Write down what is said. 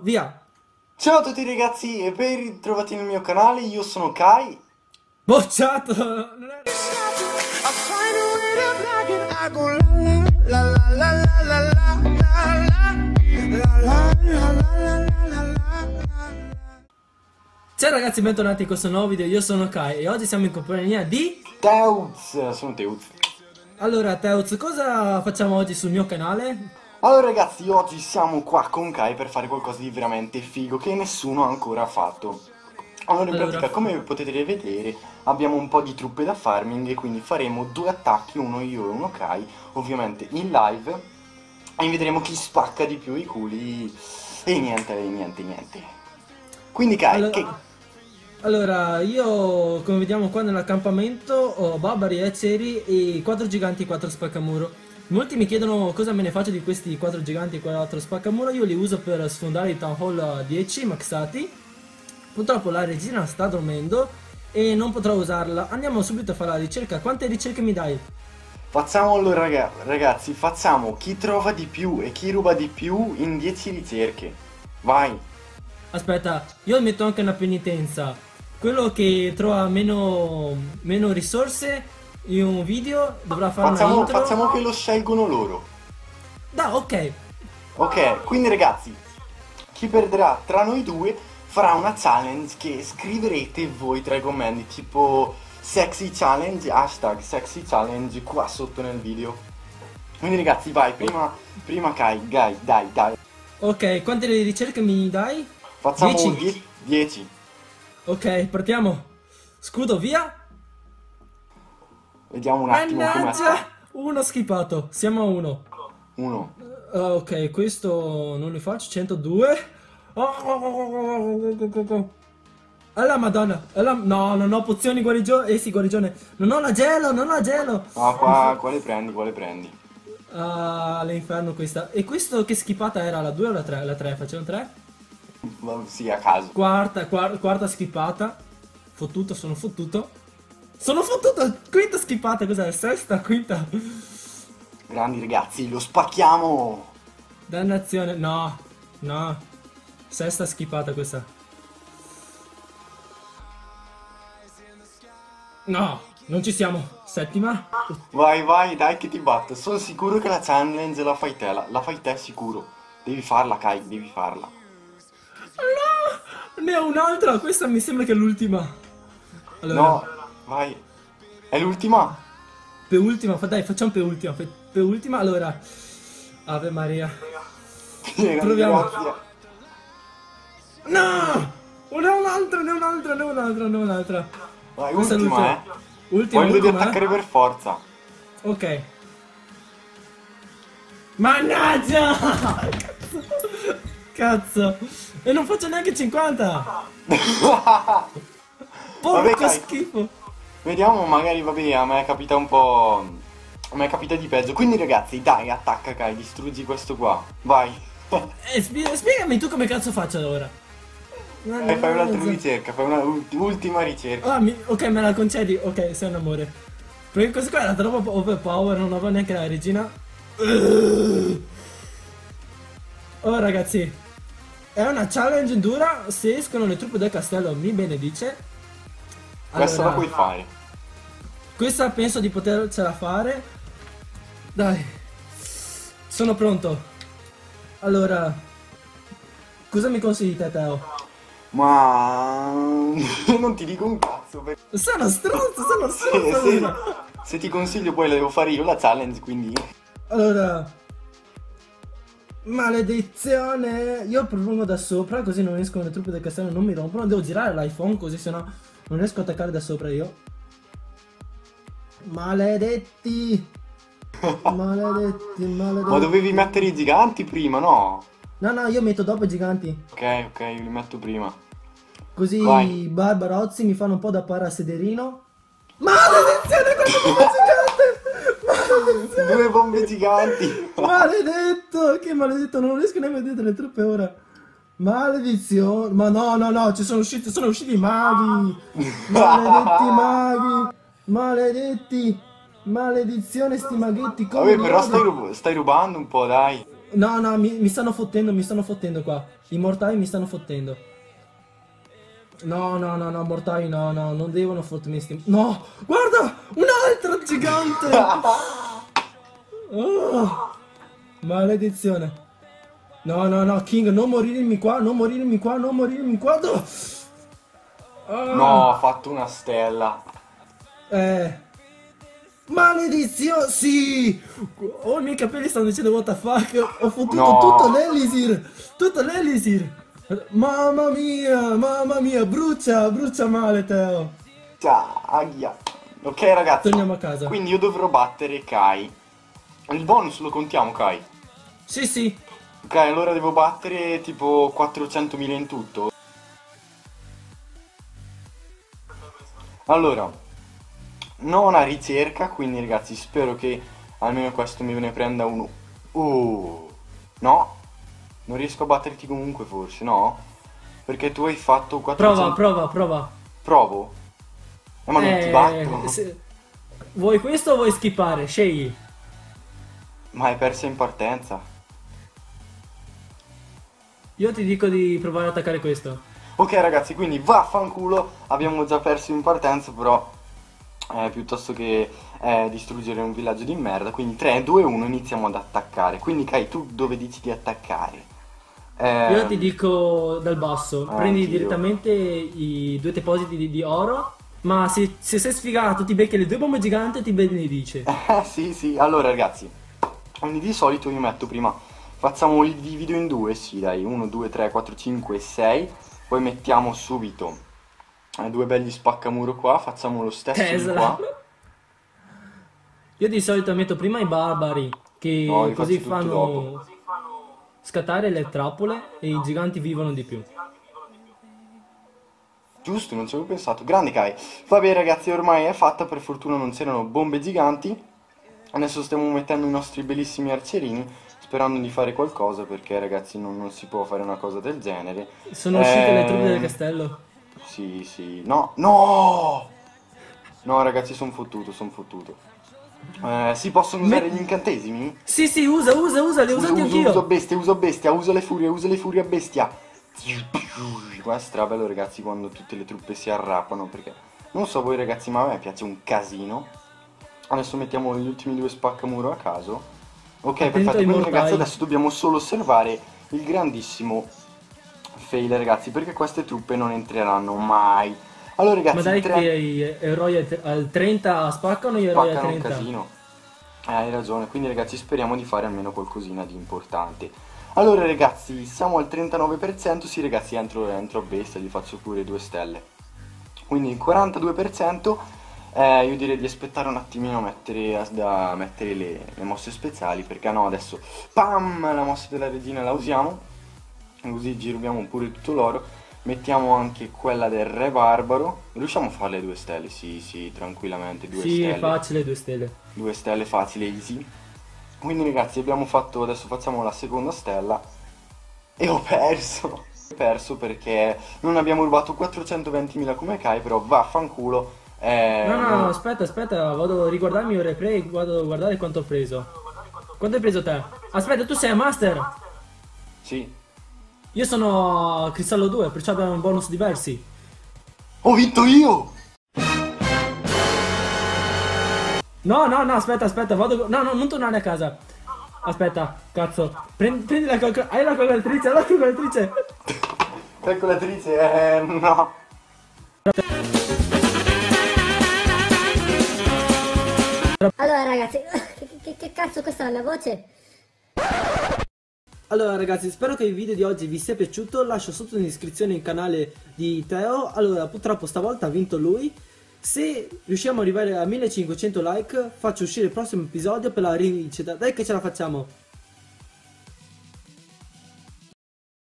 Via! Ciao a tutti ragazzi e ben ritrovati nel mio canale, io sono Kai. Bocciato! Non è... Ciao ragazzi, bentornati in questo nuovo video, io sono Kai e oggi siamo in compagnia di... Sono Teuz. Allora Teuz, cosa facciamo oggi sul mio canale? Allora ragazzi, oggi siamo qua con Kai per fare qualcosa di veramente figo che nessuno ha ancora fatto. Allora in pratica, come potete vedere, abbiamo un po' di truppe da farming e quindi faremo due attacchi, uno io e uno Kai, ovviamente in live, e vedremo chi spacca di più i culi e niente. Quindi Kai, Allora, io come vediamo qua nell'accampamento ho Barbari e Ceri e 4 giganti e 4 spaccamuro. Molti mi chiedono cosa me ne faccio di questi 4 giganti e 4 spaccamuro, io li uso per sfondare i Town Hall 10 maxati. Purtroppo la regina sta dormendo e non potrò usarla. Andiamo subito a fare la ricerca. Quante ricerche mi dai? facciamo allora ragazzi, facciamo chi trova di più e chi ruba di più in 10 ricerche. Vai. Aspetta, io metto anche una penitenza. Quello che trova meno risorse in un video dovrà fare una intro. Facciamo che lo scelgono loro. Da, ok. Ok, quindi ragazzi, chi perderà tra noi due farà una challenge che scriverete voi tra i commenti, tipo sexy challenge, hashtag sexy challenge qua sotto nel video. Quindi ragazzi, vai, prima Kai, dai. Ok, quante ricerche mi dai? Facciamo 10. 10. Ok, partiamo. Scudo, via. Vediamo un attimo come Mannaggia! Uno schippato, siamo a uno. Uno. Ok, questo non ne faccio, 102. Alla madonna, no, non ho pozioni guarigione, sì, guarigione. Non ho la gelo, non ho la gelo. Ah, qua, quale prendi? Ah, l'inferno questa. E questo che schipata era, la 2 o la 3? La 3, facciamo 3? Sì, a caso. Quarta schipata. Fottuto, sono fottuto. Sono fottuto, quinta schipata, cos'è? Sesta, quinta. Grandi ragazzi, lo spacchiamo! Dannazione, no, no. Sesta schipata questa. No, non ci siamo. Settima. Vai, dai che ti batto. Sono sicuro che la challenge la fai te, la fai te sicuro. Devi farla, Kai, devi farla. No, ne ho un'altra. Questa mi sembra che è l'ultima. Allora, No, vai. È l'ultima? penultima, dai, facciamo penultima. Penultima, allora. Ave Maria. Proviamo. Grazie. No! Ne ho un'altra. Vai, Questa è ultima, l'ultima. Ultima, Poi lo devi ultima, attaccare per forza. Ok. Mannaggia! Cazzo! E non faccio neanche 50! Vabbè, Porco Kai, schifo! vediamo, magari, vabbè, a me capita un po'. A me capita di peggio. Quindi, ragazzi, dai, attacca, Kai, distruggi questo qua. Vai. Spiegami tu come cazzo faccio allora. Fai un'altra ricerca, fai una ultima ricerca. Ah, ok, me la concedi? Ok, sei un amore. Perché questo qua era troppo overpower, non avevo neanche la regina. Oh ragazzi, è una challenge dura. Se escono le truppe del castello mi benedice. Questa la Allora, puoi fare. questa penso di potercela fare. Dai, sono pronto. Allora, cosa mi consigli te, Teo? Ma non ti dico un cazzo perché Sono stronzo. se ti consiglio poi la devo fare io la challenge, quindi Allora, maledizione. Io propongo da sopra, così non escono le truppe del castello, non mi rompono. Devo girare l'iPhone, così sennò non riesco a attaccare da sopra io. Maledetti. Maledetti. Ma dovevi mettere i giganti prima, no? No, io metto dopo i giganti. Ok, io li metto prima. Così Vai. i barbarozzi mi fanno un po' da parasederino. Maledizione, questo gigante! Due bombe giganti. Maledetto! Che maledetto, non riesco nemmeno a vedere le truppe ora. Maledizione! Ma no, sono usciti i maghi! Maledetti maghi! Maledetti! Maledizione sti maghetti, come Vabbè, però odio. stai rubando un po', dai. No, no, mi stanno fottendo qua. I mortai mi stanno fottendo. No, no, no, no, mortai, no, no, non devono fottermi sti... No, guarda, un altro gigante! Oh, maledizione. No, no, no, King, non morirmi qua, non morirmi qua, non morirmi qua. No, No, ho fatto una stella. Maledizione, sì! Oh, i miei capelli stanno dicendo what the fuck. Ho fottuto No. tutto l'elisir. Tutto l'elisir. Mamma mia, brucia, brucia male, Teo. Aia. Ok ragazzi, Torniamo a casa. quindi io dovrò battere Kai. Il bonus lo contiamo, Kai? Sì, sì. Ok, allora devo battere tipo 400.000 in tutto. Allora, nona ricerca, quindi ragazzi spero che almeno questo me ne prenda uno. No? Non riesco a batterti comunque forse, no? Perché tu hai fatto 400... Prova. Provo? Ma non ti batto? Vuoi questo o vuoi skippare? Scegli. Ma hai perso in partenza. Io ti dico di provare ad attaccare questo. Ok ragazzi, quindi vaffanculo, abbiamo già perso in partenza, però piuttosto che distruggere un villaggio di merda, quindi 3, 2, 1 iniziamo ad attaccare. Quindi Kai, tu dove dici di attaccare? Io ti dico dal basso, prendi anch'io. direttamente i due depositi di oro, ma se sei sfigato ti becchi le due bombe giganti e ti benedice. Sì, sì, allora ragazzi, quindi di solito io metto prima, facciamo il divido in due, sì dai, 1, 2, 3, 4, 5, 6, poi mettiamo subito due belli spaccamuro qua, facciamo lo stesso di Tesla. qua. Io di solito metto prima i barbari, che No, li così faccio tutti dopo. fanno scattare le trappole e i giganti vivono di più. Giusto, non ci avevo pensato. Grande Kai. Vabbè ragazzi, ormai è fatta, per fortuna non c'erano bombe giganti. Adesso stiamo mettendo i nostri bellissimi arcerini, sperando di fare qualcosa, perché ragazzi non si può fare una cosa del genere. Sono uscite le truppe del castello. Sì, sì. No, no! No ragazzi, sono fottuto, sono fottuto. Si possono usare gli incantesimi? Sì, sì, usa, li ho usati Uso anch'io. bestia, uso le furie a bestia. Qua è strabello ragazzi quando tutte le truppe si arrappano, perché non so voi ragazzi, ma a me piace un casino. Adesso mettiamo gli ultimi due spaccamuro a caso. Ok, Attento perfetto, ai quindi mortai. ragazzi adesso dobbiamo solo osservare il grandissimo fail ragazzi, perché queste truppe non entreranno mai. Allora ragazzi, Ma dai tre... che gli eroi al 30 spaccano, gli eroi al spaccano un 30. casino. Hai ragione, quindi ragazzi speriamo di fare almeno qualcosina di importante. Allora ragazzi, siamo al 39%, sì ragazzi entro a bestia, gli faccio pure 2 stelle. Quindi il 42%, io direi di aspettare un attimino a mettere le mosse speciali, perché no adesso, pam, la mossa della regina la usiamo, così ci rubiamo pure tutto l'oro. Mettiamo anche quella del re barbaro. Riusciamo a farle 2 stelle? Sì, sì, tranquillamente 2 Sì, stelle. è facile, 2 stelle. 2 stelle facile, easy. Quindi ragazzi abbiamo fatto, adesso facciamo la seconda stella. E ho perso. Ho perso perché non abbiamo rubato 420.000 come Kai, però vaffanculo. No, aspetta, vado a riguardarmi il mio replay, vado a guardare quanto ho preso. Quanto hai preso te? Aspetta, tu sei a Master? Sì. Io sono a Cristallo 2, perciò abbiamo bonus diversi. Ho vinto io! No, aspetta, vado... No, non tornare a casa. Aspetta, cazzo. Prendi la calcolatrice, hai la calcolatrice. Calcolatrice, no. Allora ragazzi, che cazzo, questa è la mia voce? Allora ragazzi, spero che il video di oggi vi sia piaciuto, lascio sotto in descrizione il canale di Teo. Allora, purtroppo stavolta ha vinto lui. Se riusciamo ad arrivare a 1500 like, faccio uscire il prossimo episodio per la rivincita. Dai che ce la facciamo!